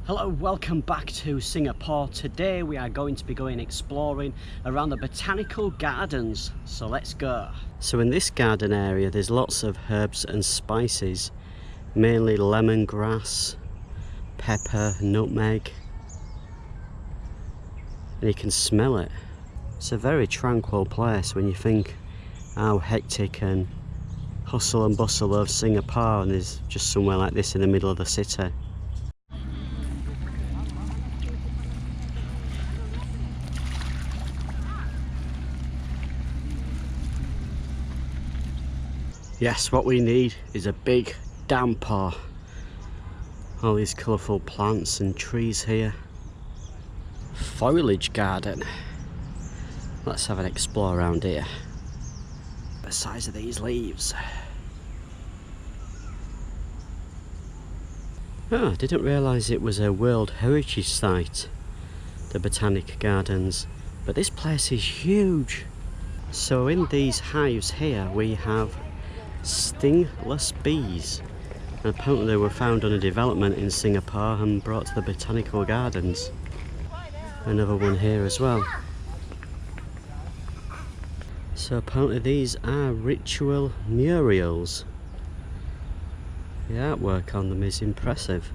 Hello, welcome back to Singapore. Today we are going to be going exploring around the Botanical Gardens, so let's go. So in this garden area there's lots of herbs and spices, mainly lemongrass, pepper, nutmeg, and you can smell it. It's a very tranquil place when you think how hectic and hustle and bustle of Singapore, and there's just somewhere like this in the middle of the city. Yes, what we need is a big downpour. All these colourful plants and trees here. Foliage garden. Let's have an explore around here. The size of these leaves. Oh, I didn't realise it was a World Heritage Site, the Botanic Gardens, but this place is huge. So in these hives here we have stingless bees, and apparently they were found on a development in Singapore and brought to the Botanical Gardens. Another one here as well. So apparently these are ritual murals. The artwork on them is impressive.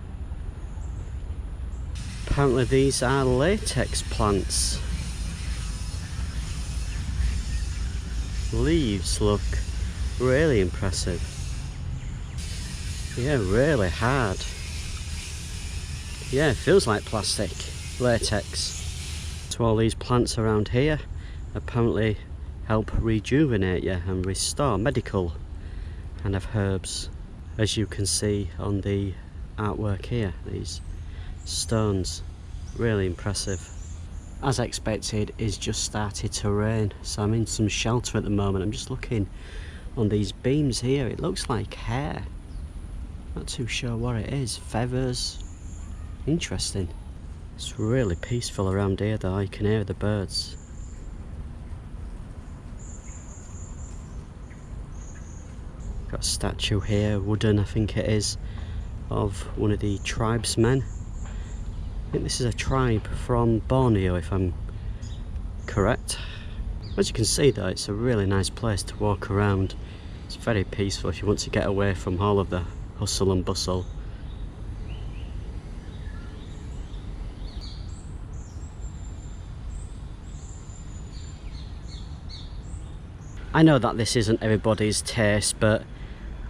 Apparently these are latex plants. Leaves look really impressive. Yeah, really hard. Yeah, it feels like plastic. Latex. So all these plants around here apparently help rejuvenate you and restore medical kind of herbs, as you can see on the artwork here. These stones, really impressive. As expected, it's just started to rain, so I'm in some shelter at the moment. I'm just looking on these beams here. It looks like hair. Not too sure what it is. Feathers. Interesting. It's really peaceful around here though. You can hear the birds. Got a statue here, wooden I think it is, of one of the tribesmen. I think this is a tribe from Borneo if I'm correct. As you can see though, it's a really nice place to walk around. It's very peaceful if you want to get away from all of the hustle and bustle. I know that this isn't everybody's taste, but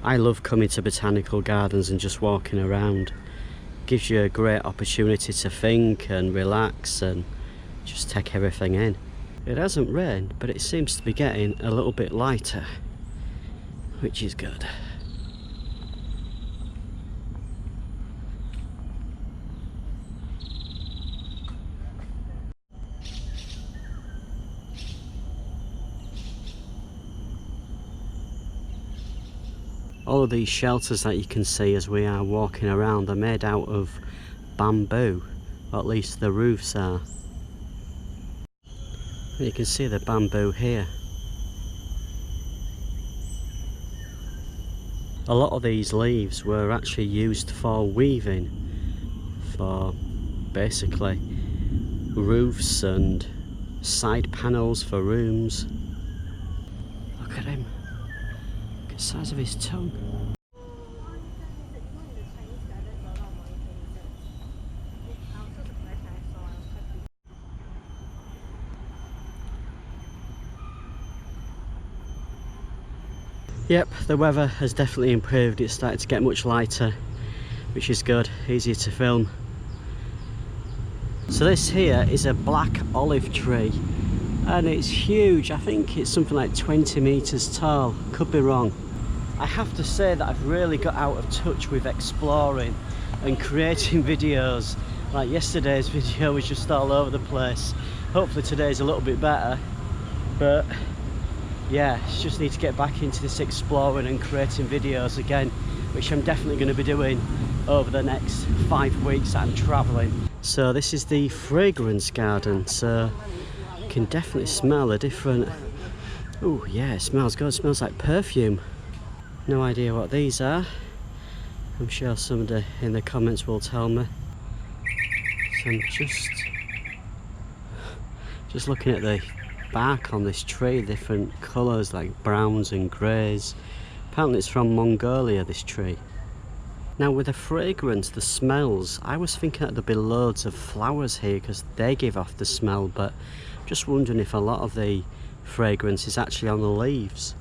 I love coming to Botanical Gardens and just walking around. It gives you a great opportunity to think and relax and just take everything in. It hasn't rained, but it seems to be getting a little bit lighter, which is good. All of these shelters that you can see as we are walking around are made out of bamboo, or at least the roofs are. You can see the bamboo here. A lot of these leaves were actually used for weaving, for basically roofs and side panels for rooms. Look at him. Look at the size of his tongue. Yep, the weather has definitely improved. It's started to get much lighter, which is good, easier to film. So this here is a black olive tree, and it's huge. I think it's something like 20 meters tall, could be wrong. I have to say that I've really got out of touch with exploring and creating videos. Like yesterday's video was just all over the place. Hopefully today's a little bit better, but yeah, just need to get back into this exploring and creating videos again, which I'm definitely going to be doing over the next 5 weeks that I'm travelling. So this is the fragrance garden, so you can definitely smell the different... Oh yeah, it smells good. It smells like perfume. No idea what these are. I'm sure somebody in the comments will tell me. I'm just looking at the bark on this tree, different colours like browns and greys. Apparently it's from Mongolia, this tree. Now with the fragrance, the smells, I was thinking that there'd be loads of flowers here because they give off the smell, but just wondering if a lot of the fragrance is actually on the leaves.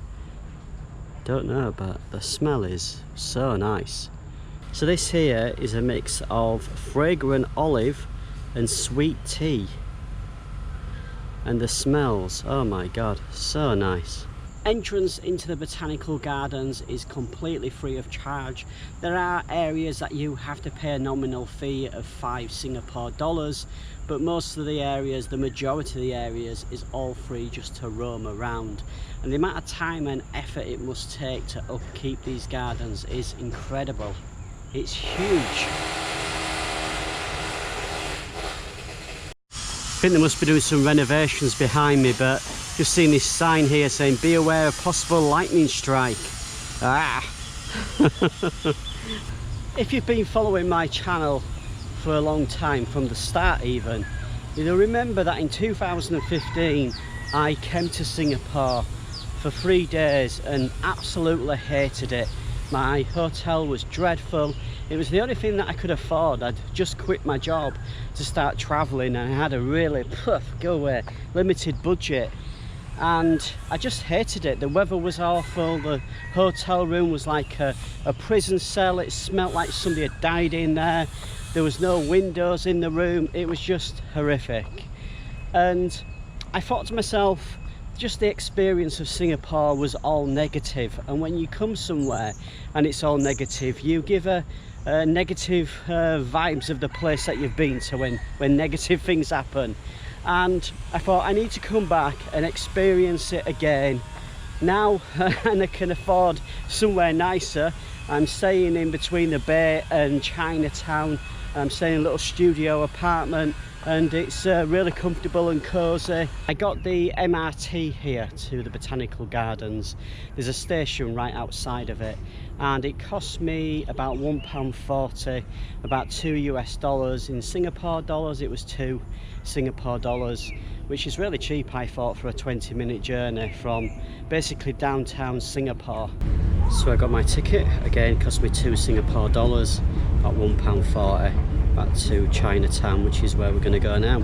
Don't know, but the smell is so nice. So this here is a mix of fragrant olive and sweet tea. And the smells, oh my god, so nice. Entrance into the Botanical Gardens is completely free of charge. There are areas that you have to pay a nominal fee of 5 Singapore dollars, but most of the areas, the majority of the areas, is all free just to roam around. And the amount of time and effort it must take to upkeep these gardens is incredible. It's huge. I think they must be doing some renovations behind me, but just seen this sign here saying be aware of possible lightning strike. Ah. If you've been following my channel for a long time, from the start even, you'll remember that in 2015 I came to Singapore for 3 days and absolutely hated it. My hotel was dreadful. It was the only thing that I could afford. I'd just quit my job to start travelling and I had a really limited budget, and I just hated it. The weather was awful, the hotel room was like a prison cell. It smelled like somebody had died in there. There was no windows in the room. It was just horrific. And I thought to myself, just the experience of Singapore was all negative, and when you come somewhere and it's all negative, you give a negative vibes of the place that you've been to when negative things happen. And I thought I need to come back and experience it again now, and I can afford somewhere nicer. I'm staying in between the bay and Chinatown. I'm staying in a little studio apartment, and it's really comfortable and cozy. I got the MRT here to the Botanical Gardens. There's a station right outside of it, and it cost me about £1.40, about $2 US. In Singapore dollars it was 2 Singapore dollars, which is really cheap, I thought, for a 20-minute journey from basically downtown Singapore. So I got my ticket, again cost me 2 Singapore dollars, about £1.40, back to Chinatown, which is where we're going to go now.